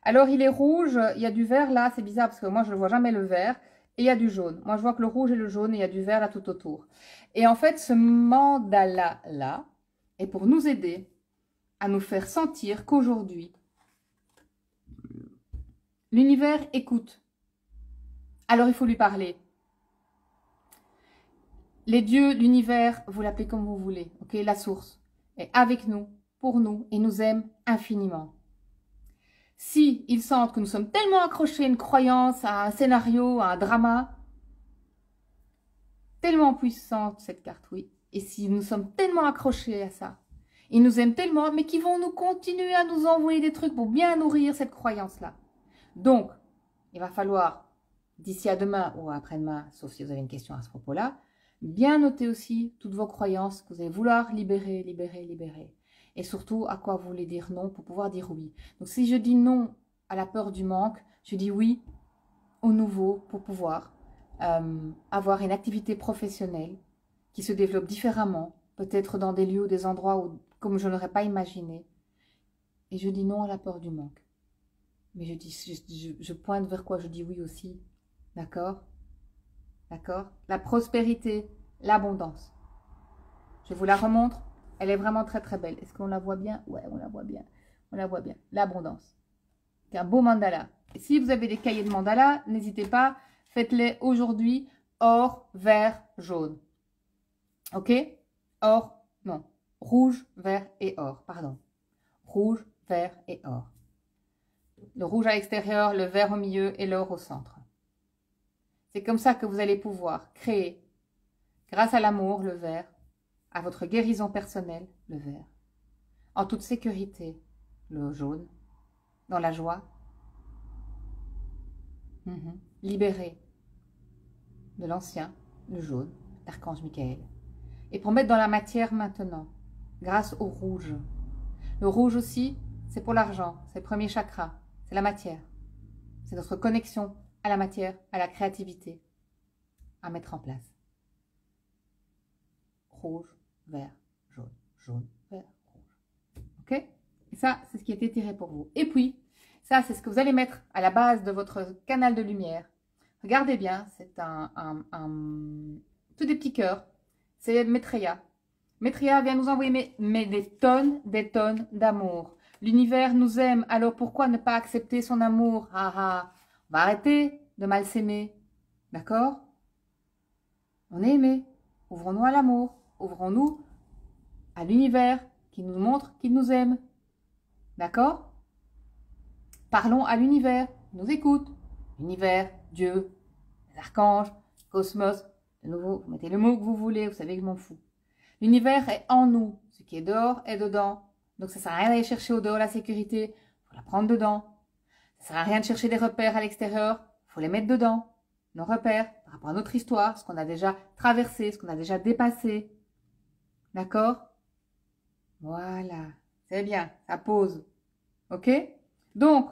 Alors, il est rouge, il y a du vert là. C'est bizarre parce que moi, je ne vois jamais le vert. Et il y a du jaune. Moi, je vois que le rouge et le jaune, et il y a du vert là tout autour. Et en fait, ce mandala là est pour nous aider à nous faire sentir qu'aujourd'hui, l'univers écoute. Alors, il faut lui parler. Les dieux, l'univers, vous l'appelez comme vous voulez, ok? La source est avec nous, pour nous, et nous aime infiniment. Si ils sentent que nous sommes tellement accrochés à une croyance, à un scénario, à un drama, tellement puissante cette carte, oui, et si nous sommes tellement accrochés à ça, ils nous aiment tellement, mais qu'ils vont nous continuer à nous envoyer des trucs pour bien nourrir cette croyance-là. Donc, il va falloir, d'ici à demain ou après-demain, sauf si vous avez une question à ce propos-là, bien noter aussi toutes vos croyances que vous allez vouloir libérer. Et surtout, à quoi vous voulez dire non pour pouvoir dire oui. Donc, si je dis non à la peur du manque, je dis oui au nouveau pour pouvoir avoir une activité professionnelle qui se développe différemment, peut-être dans des lieux ou des endroits où, comme je n'aurais pas imaginé. Et je dis non à la peur du manque. Mais je pointe vers quoi je dis oui aussi. D'accord? D'accord? La prospérité, l'abondance. Je vous la remontre. Elle est vraiment très belle. Est-ce qu'on la voit bien? Ouais, on la voit bien. On la voit bien. L'abondance. C'est un beau mandala. Et si vous avez des cahiers de mandala, n'hésitez pas. Faites-les aujourd'hui or, vert, jaune. Ok? Or, non. Rouge, vert et or. Pardon. Rouge, vert et or. Le rouge à l'extérieur, le vert au milieu et l'or au centre. C'est comme ça que vous allez pouvoir créer, grâce à l'amour, le vert, à votre guérison personnelle, le vert, en toute sécurité, le jaune, dans la joie, libéré de l'ancien, le jaune, l'archange Michael. Et pour mettre dans la matière maintenant, grâce au rouge. Le rouge aussi, c'est pour l'argent, c'est le premier chakra, c'est la matière. C'est notre connexion à la matière, à la créativité, à mettre en place. Rouge, vert, jaune, jaune, vert, rouge. Ok? Et ça, c'est ce qui a été tiré pour vous. Et puis, ça, c'est ce que vous allez mettre à la base de votre canal de lumière. Regardez bien, c'est tous des petits cœurs. C'est Maitreya. Maitreya vient nous envoyer mais des tonnes d'amour. L'univers nous aime, alors pourquoi ne pas accepter son amour? On va arrêter de mal s'aimer. D'accord? On est aimé. Ouvrons-nous à l'amour. Ouvrons-nous à l'univers qui nous montre qu'il nous aime. D'accord? Parlons à l'univers. Il nous écoute. L'univers, Dieu, les archanges, cosmos. De nouveau, vous mettez le mot que vous voulez. Vous savez que je m'en fous. L'univers est en nous. Ce qui est dehors est dedans. Donc ça ne sert à rien d'aller chercher au dehors la sécurité. Il faut la prendre dedans. Ça ne sert à rien de chercher des repères à l'extérieur. Il faut les mettre dedans. Nos repères, par rapport à notre histoire, ce qu'on a déjà traversé, ce qu'on a déjà dépassé. D'accord? Voilà. C'est bien. Ça pose. Ok? Donc,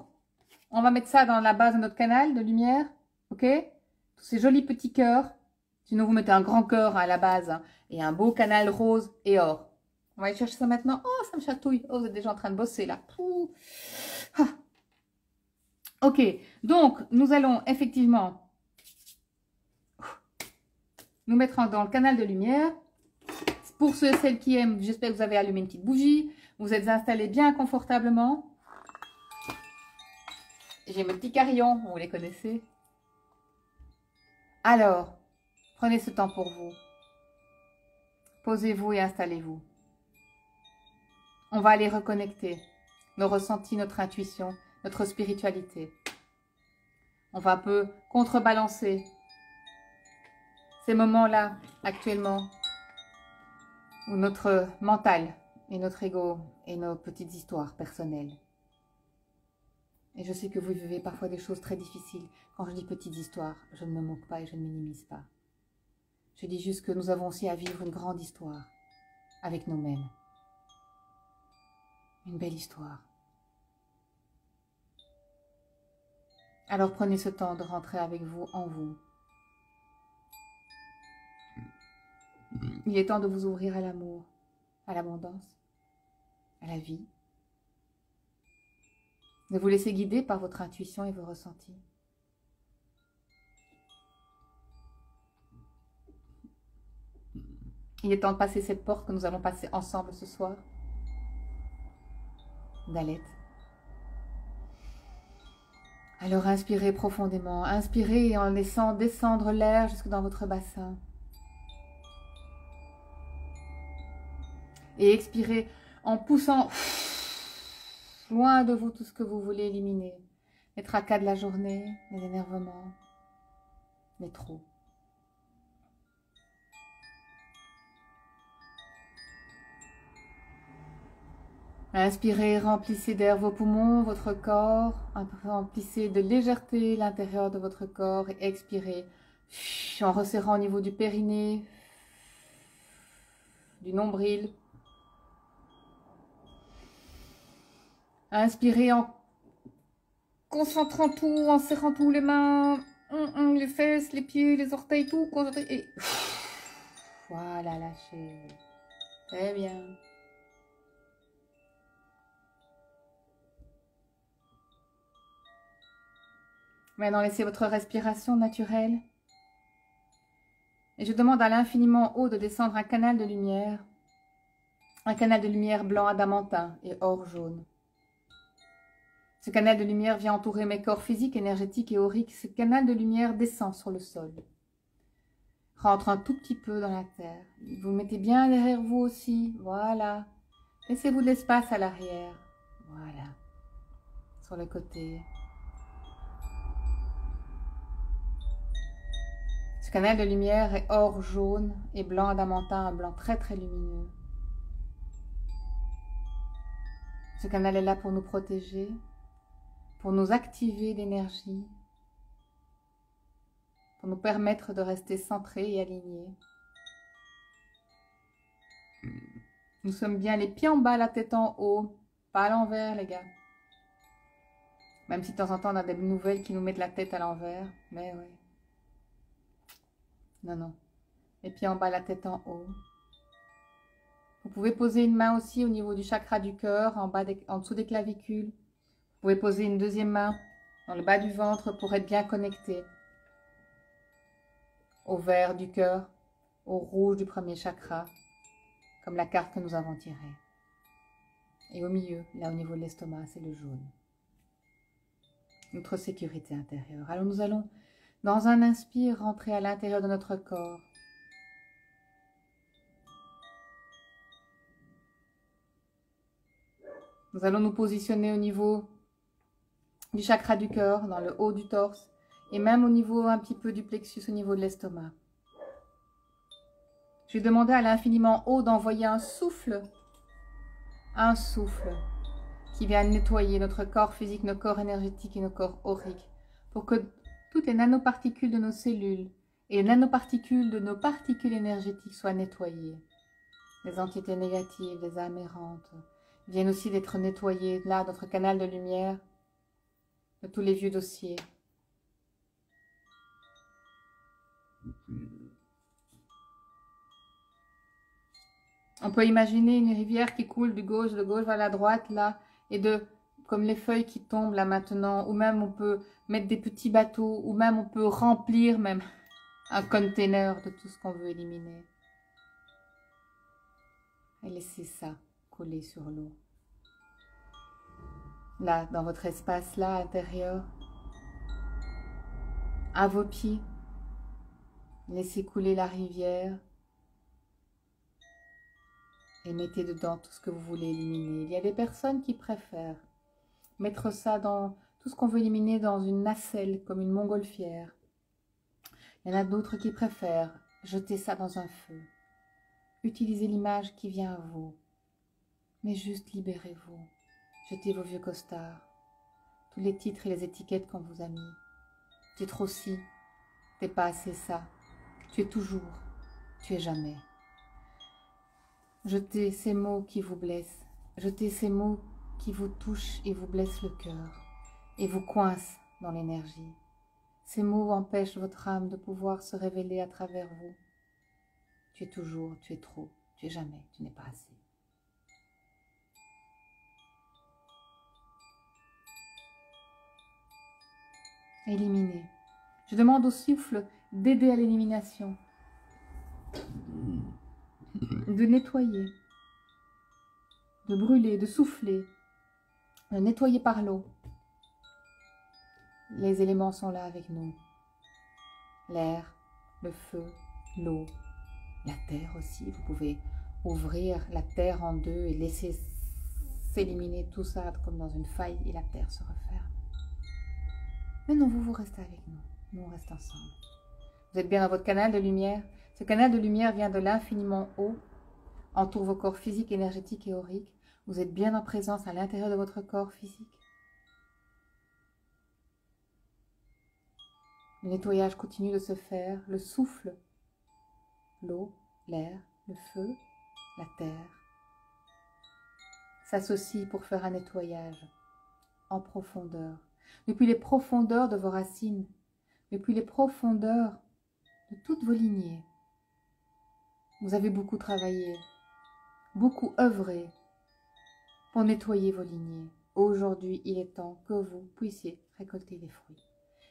on va mettre ça dans la base de notre canal de lumière. Ok? Tous ces jolis petits cœurs. Sinon, vous mettez un grand cœur à la base. Hein, et un beau canal rose et or. On va aller chercher ça maintenant. Oh, ça me chatouille. Oh, vous êtes déjà en train de bosser là. Ah. Ok. Donc, nous allons effectivement nous mettre dans le canal de lumière. Pour ceux et celles qui aiment, j'espère que vous avez allumé une petite bougie. Vous êtes installés bien confortablement. J'ai mes petits carillons, vous les connaissez. Alors, prenez ce temps pour vous. Posez-vous et installez-vous. On va aller reconnecter nos ressentis, notre intuition, notre spiritualité. On va un peu contrebalancer ces moments-là, actuellement, où notre mental et notre ego et nos petites histoires personnelles. Et je sais que vous vivez parfois des choses très difficiles. Quand je dis petites histoires, je ne me moque pas et je ne minimise pas. Je dis juste que nous avons aussi à vivre une grande histoire avec nous-mêmes. Une belle histoire. Alors prenez ce temps de rentrer avec vous en vous. Il est temps de vous ouvrir à l'amour, à l'abondance, à la vie. De vous laisser guider par votre intuition et vos ressentis. Il est temps de passer cette porte que nous allons passer ensemble ce soir. D'Alette. Alors inspirez profondément. Inspirez en laissant descendre l'air jusque dans votre bassin. Et expirez en poussant loin de vous tout ce que vous voulez éliminer. Les tracas de la journée, les énervements, les trop. Inspirez, remplissez d'air vos poumons, votre corps. Remplissez de légèreté l'intérieur de votre corps. Et expirez en resserrant au niveau du périnée, du nombril. Inspirez en concentrant tout, en serrant tout, les mains, les fesses, les pieds, les orteils, tout. Et voilà, lâchez. Très bien. Maintenant, laissez votre respiration naturelle. Et je demande à l'infiniment haut de descendre un canal de lumière. Un canal de lumière blanc adamantin et or jaune. Ce canal de lumière vient entourer mes corps physiques, énergétiques et auriques. Ce canal de lumière descend sur le sol. Rentre un tout petit peu dans la terre. Vous le mettez bien derrière vous aussi. Voilà. Laissez-vous de l'espace à l'arrière. Voilà. Sur le côté. Ce canal de lumière est or jaune et blanc adamantin, un blanc très très lumineux. Ce canal est là pour nous protéger, pour nous activer d'énergie, pour nous permettre de rester centrés et alignés. Nous sommes bien les pieds en bas, la tête en haut, pas à l'envers les gars. Même si de temps en temps on a des nouvelles qui nous mettent la tête à l'envers, mais oui. Non, non. Les pieds en bas, la tête en haut. Vous pouvez poser une main aussi au niveau du chakra du cœur, en dessous des clavicules. Vous pouvez poser une deuxième main dans le bas du ventre pour être bien connecté au vert du cœur, au rouge du premier chakra, comme la carte que nous avons tirée. Et au milieu, là au niveau de l'estomac, c'est le jaune. Notre sécurité intérieure. Alors nous allons, dans un inspire, rentrer à l'intérieur de notre corps. Nous allons nous positionner au niveau du chakra du cœur, dans le haut du torse, et même au niveau un petit peu du plexus, au niveau de l'estomac. Je vais demander à l'infiniment haut d'envoyer un souffle qui vient nettoyer notre corps physique, nos corps énergétiques et nos corps auriques, pour que toutes les nanoparticules de nos cellules et les nanoparticules de nos particules énergétiques soient nettoyées. Les entités négatives, les âmes errantes, viennent aussi d'être nettoyées, là, notre canal de lumière, de tous les vieux dossiers. On peut imaginer une rivière qui coule de gauche vers la droite, là, et comme les feuilles qui tombent là maintenant, ou même on peut mettre des petits bateaux, ou même on peut remplir même un container de tout ce qu'on veut éliminer. Et laissez ça coller sur l'eau. Là, dans votre espace là, intérieur, à vos pieds, laissez couler la rivière et mettez dedans tout ce que vous voulez éliminer. Il y a des personnes qui préfèrent mettre ça dans tout ce qu'on veut éliminer dans une nacelle, comme une montgolfière. Il y en a d'autres qui préfèrent jeter ça dans un feu. Utilisez l'image qui vient à vous, mais juste libérez-vous. Jetez vos vieux costards, tous les titres et les étiquettes qu'on vous a mis. Tu es trop ci, t'es pas assez ça, tu es toujours, tu es jamais. Jetez ces mots qui vous blessent, jetez ces mots qui vous touchent et vous blessent le cœur, et vous coincent dans l'énergie. Ces mots empêchent votre âme de pouvoir se révéler à travers vous. Tu es toujours, tu es trop, tu es jamais, tu n'es pas assez. Éliminez. Je demande au souffle d'aider à l'élimination, de nettoyer, de brûler, de souffler, de nettoyer par l'eau. Les éléments sont là avec nous. L'air, le feu, l'eau, la terre aussi. Vous pouvez ouvrir la terre en deux et laisser s'éliminer tout ça comme dans une faille et la terre se referme. Mais non, vous restez avec nous. Nous, on reste ensemble. Vous êtes bien dans votre canal de lumière. Ce canal de lumière vient de l'infiniment haut, entoure vos corps physiques, énergétiques et auriques. Vous êtes bien en présence à l'intérieur de votre corps physique. Le nettoyage continue de se faire. Le souffle, l'eau, l'air, le feu, la terre s'associent pour faire un nettoyage en profondeur. Depuis les profondeurs de vos racines, depuis les profondeurs de toutes vos lignées. Vous avez beaucoup travaillé, beaucoup œuvré pour nettoyer vos lignées. Aujourd'hui, il est temps que vous puissiez récolter les fruits.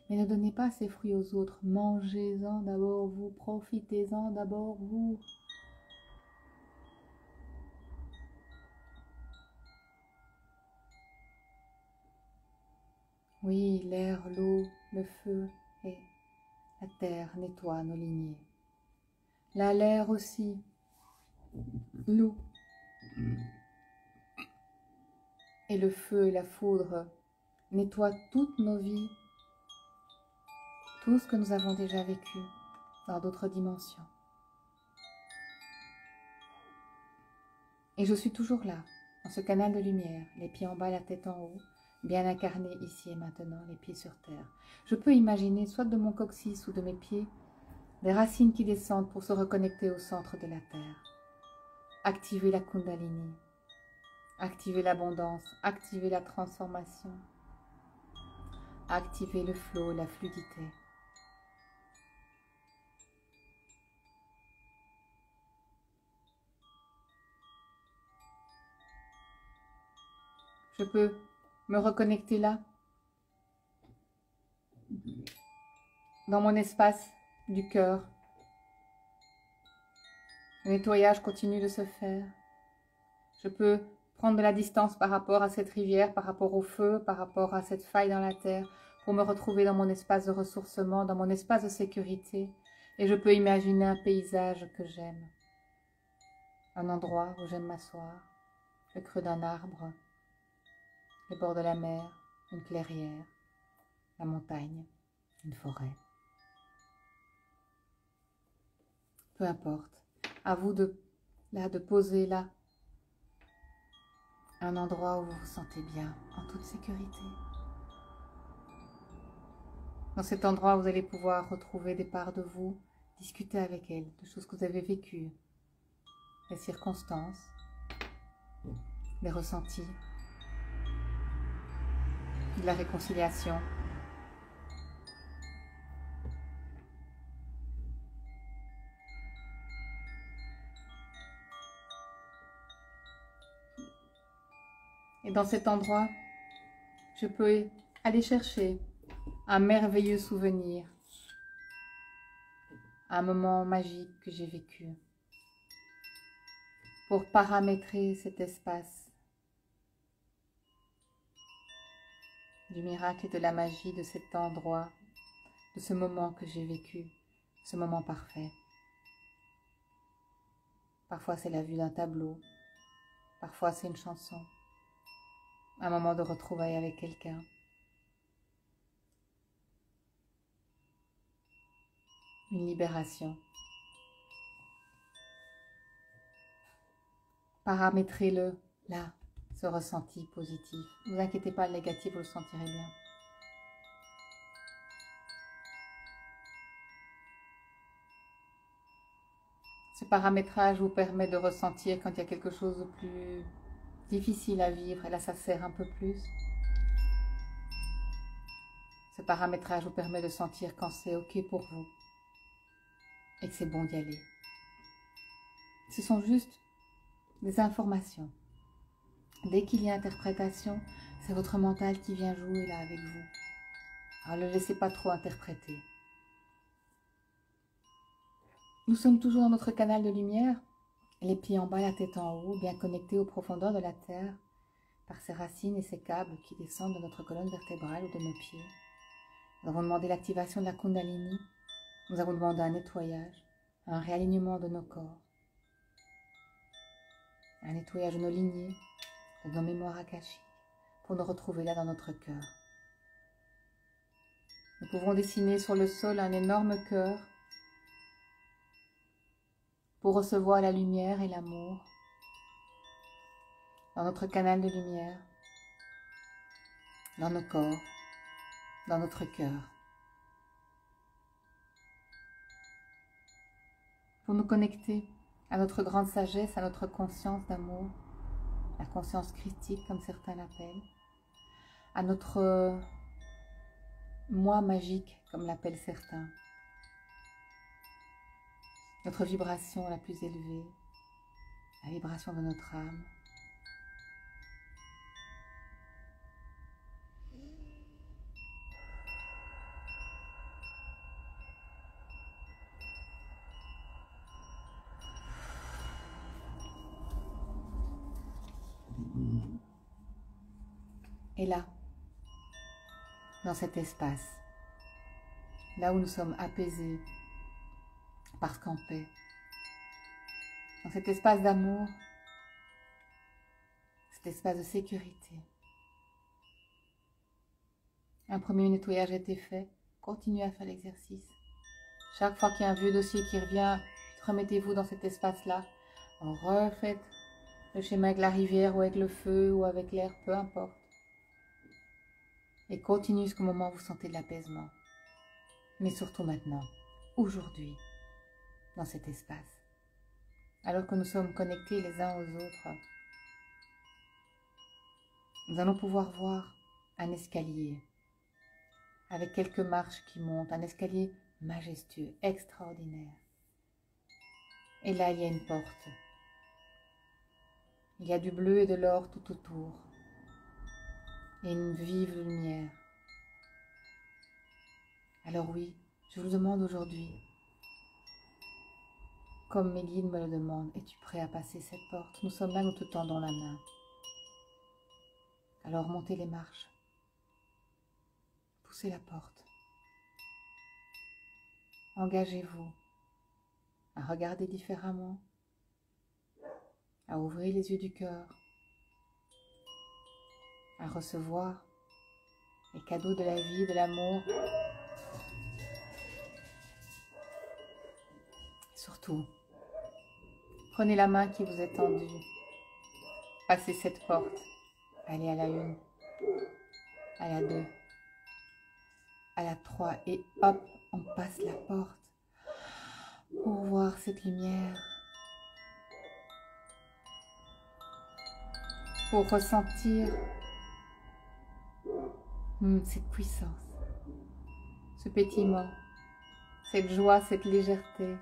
Mais ne donnez pas ces fruits aux autres. Mangez-en d'abord vous, profitez-en d'abord vous. Oui, l'air, l'eau, le feu et la terre nettoient nos lignées. L'air aussi, l'eau et le feu et la foudre nettoient toutes nos vies, tout ce que nous avons déjà vécu dans d'autres dimensions. Et je suis toujours là, dans ce canal de lumière, les pieds en bas, la tête en haut, bien incarné ici et maintenant, les pieds sur terre. Je peux imaginer, soit de mon coccyx ou de mes pieds, des racines qui descendent pour se reconnecter au centre de la terre. Activer la Kundalini, activer l'abondance, activer la transformation, activer le flot, la fluidité. Je peux me reconnecter là, dans mon espace du cœur. Le nettoyage continue de se faire. Je peux prendre de la distance par rapport à cette rivière, par rapport au feu, par rapport à cette faille dans la terre, pour me retrouver dans mon espace de ressourcement, dans mon espace de sécurité. Et je peux imaginer un paysage que j'aime. Un endroit où j'aime m'asseoir, le creux d'un arbre, le bord de la mer, une clairière, la montagne, une forêt. Peu importe. À vous de poser là un endroit où vous vous sentez bien, en toute sécurité. Dans cet endroit, vous allez pouvoir retrouver des parts de vous, discuter avec elles, de choses que vous avez vécues, des circonstances, des ressentis, de la réconciliation. Et dans cet endroit, je peux aller chercher un merveilleux souvenir, un moment magique que j'ai vécu, pour paramétrer cet espace du miracle et de la magie de cet endroit, de ce moment que j'ai vécu, ce moment parfait. Parfois c'est la vue d'un tableau, parfois c'est une chanson, un moment de retrouvailles avec quelqu'un, une libération. Paramétrez-le là, ce ressenti positif. Ne vous inquiétez pas, le négatif, vous le sentirez bien. Ce paramétrage vous permet de ressentir quand il y a quelque chose de plus difficile à vivre. Et là, ça sert un peu plus. Ce paramétrage vous permet de sentir quand c'est OK pour vous et que c'est bon d'y aller. Ce sont juste des informations. Dès qu'il y a interprétation, c'est votre mental qui vient jouer là avec vous. Alors ne le laissez pas trop interpréter. Nous sommes toujours dans notre canal de lumière, les pieds en bas, la tête en haut, bien connectés aux profondeurs de la terre, par ses racines et ses câbles qui descendent de notre colonne vertébrale ou de nos pieds. Nous avons demandé l'activation de la Kundalini, nous avons demandé un nettoyage, un réalignement de nos corps, un nettoyage de nos lignées, de nos mémoires akashiques, pour nous retrouver là dans notre cœur. Nous pouvons dessiner sur le sol un énorme cœur pour recevoir la lumière et l'amour dans notre canal de lumière, dans nos corps, dans notre cœur. Pour nous connecter à notre grande sagesse, à notre conscience d'amour, la conscience christique comme certains l'appellent, à notre moi magique comme l'appellent certains, notre vibration la plus élevée, la vibration de notre âme. Et là, dans cet espace, là où nous sommes apaisés, parce qu'en paix, dans cet espace d'amour, cet espace de sécurité. Un premier nettoyage a été fait, continuez à faire l'exercice. Chaque fois qu'il y a un vieux dossier qui revient, remettez-vous dans cet espace-là, refaites le schéma avec la rivière ou avec le feu ou avec l'air, peu importe. Et continuez jusqu'au moment où vous sentez de l'apaisement. Mais surtout maintenant, aujourd'hui, dans cet espace. Alors que nous sommes connectés les uns aux autres, nous allons pouvoir voir un escalier avec quelques marches qui montent, un escalier majestueux, extraordinaire. Et là, il y a une porte. Il y a du bleu et de l'or tout autour. Et une vive lumière. Alors oui, je vous demande aujourd'hui, comme mes guides me le demandent, es-tu prêt à passer cette porte? Nous sommes là, nous te tendons la main. Alors montez les marches. Poussez la porte. Engagez-vous à regarder différemment, à ouvrir les yeux du cœur, à recevoir les cadeaux de la vie, de l'amour. Surtout, prenez la main qui vous est tendue, passez cette porte, allez à la 1, à la 2, à la 3 et hop, on passe la porte pour voir cette lumière, pour ressentir cette puissance, ce pétillement, cette joie, cette légèreté.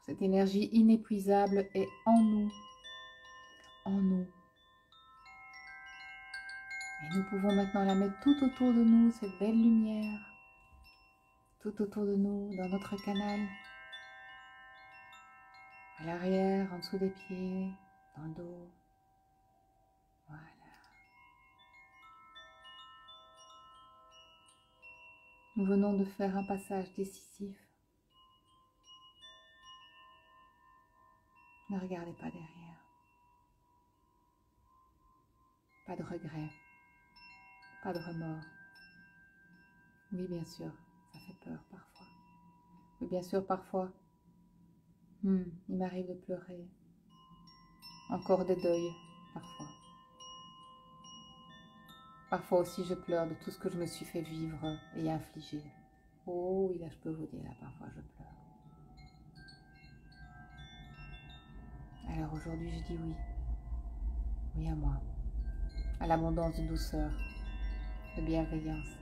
Cette énergie inépuisable est en nous, en nous. Et nous pouvons maintenant la mettre tout autour de nous, cette belle lumière, tout autour de nous, dans notre canal, à l'arrière, en dessous des pieds, dans le dos. Voilà. Nous venons de faire un passage décisif. Ne regardez pas derrière. Pas de regret, pas de remords. Oui, bien sûr, ça fait peur parfois. Oui, bien sûr, parfois, il m'arrive de pleurer. Encore des deuils, parfois. Parfois aussi, je pleure de tout ce que je me suis fait vivre et infliger. Oh, oui, là, je peux vous dire, là, parfois, je pleure. Alors aujourd'hui, je dis oui. Oui à moi. À l'abondance de douceur, de bienveillance,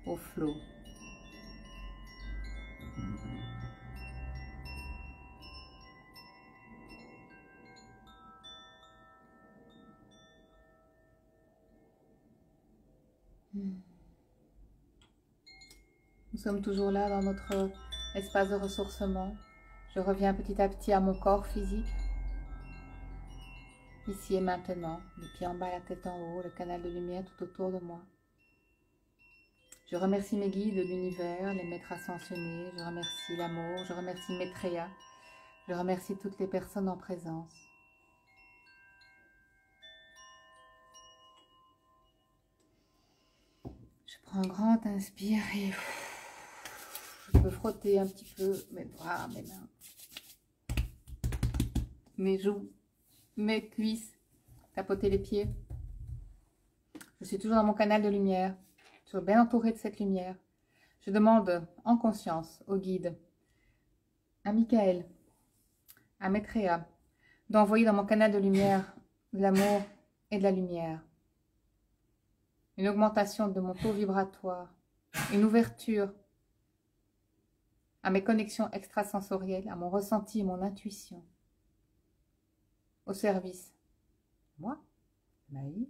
au flot. Nous sommes toujours là dans notre espace de ressourcement. Je reviens petit à petit à mon corps physique. Ici et maintenant, les pieds en bas, la tête en haut, le canal de lumière tout autour de moi. Je remercie mes guides de l'univers, les maîtres ascensionnés, je remercie l'amour, je remercie Maitreya, je remercie toutes les personnes en présence. Je prends un grand inspire et je peux frotter un petit peu mes bras, mes mains, mes joues, mes cuisses, tapoter les pieds. Je suis toujours dans mon canal de lumière, toujours bien entourée de cette lumière. Je demande en conscience au guide, à Michael, à Maitreya, d'envoyer dans mon canal de lumière de l'amour et de la lumière. Une augmentation de mon taux vibratoire, une ouverture à mes connexions extrasensorielles, à mon ressenti et mon intuition, au service, moi, ma vie,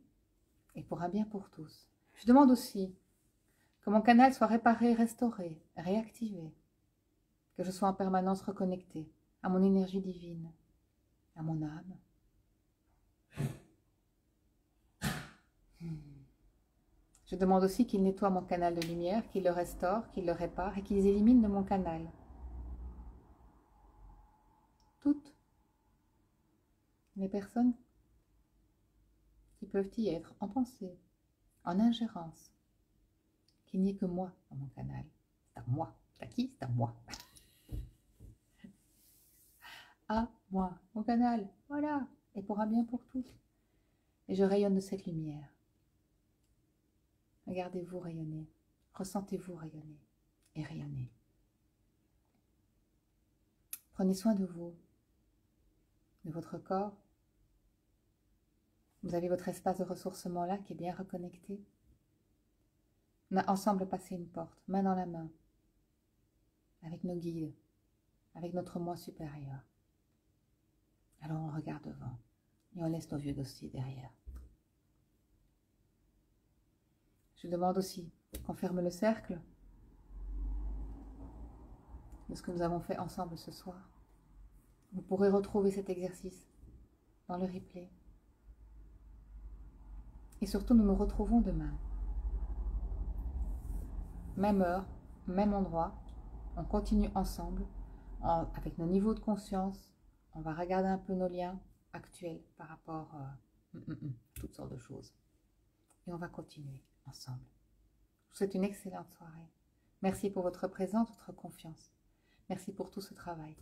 et pour un bien pour tous. Je demande aussi que mon canal soit réparé, restauré, réactivé, que je sois en permanence reconnectée à mon énergie divine, à mon âme. Je demande aussi qu'il nettoie mon canal de lumière, qu'il le restaure, qu'il le répare et qu'il les élimine de mon canal. Toutes les personnes qui peuvent y être en pensée, en ingérence, qu'il n'y ait que moi dans mon canal. C'est à moi. C'est à qui? C'est à moi. À moi, mon canal, voilà, et pour un bien pour tous. Et je rayonne de cette lumière. Regardez-vous rayonner, ressentez-vous rayonner et rayonner. Prenez soin de vous, de votre corps. Vous avez votre espace de ressourcement là qui est bien reconnecté. On a ensemble passé une porte, main dans la main, avec nos guides, avec notre moi supérieur. Alors on regarde devant et on laisse nos vieux dossiers derrière. Je demande aussi qu'on ferme le cercle de ce que nous avons fait ensemble ce soir. Vous pourrez retrouver cet exercice dans le replay. Et surtout, nous nous retrouvons demain. Même heure, même endroit. On continue ensemble avec nos niveaux de conscience. On va regarder un peu nos liens actuels par rapport à toutes sortes de choses. Et on va continuer ensemble. Je vous souhaite une excellente soirée. Merci pour votre présence, votre confiance. Merci pour tout ce travail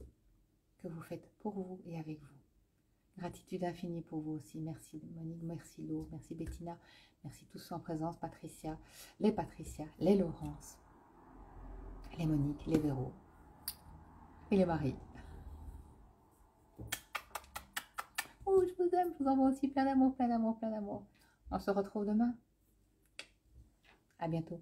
que vous faites pour vous et avec vous. Gratitude infinie pour vous aussi. Merci Monique, merci Lo, merci Bettina, merci tous en présence, Patricia, les Laurence, les Monique, les Véro et les Marie. Oh, je vous aime, je vous envoie aussi plein d'amour, plein d'amour, plein d'amour. On se retrouve demain. À bientôt.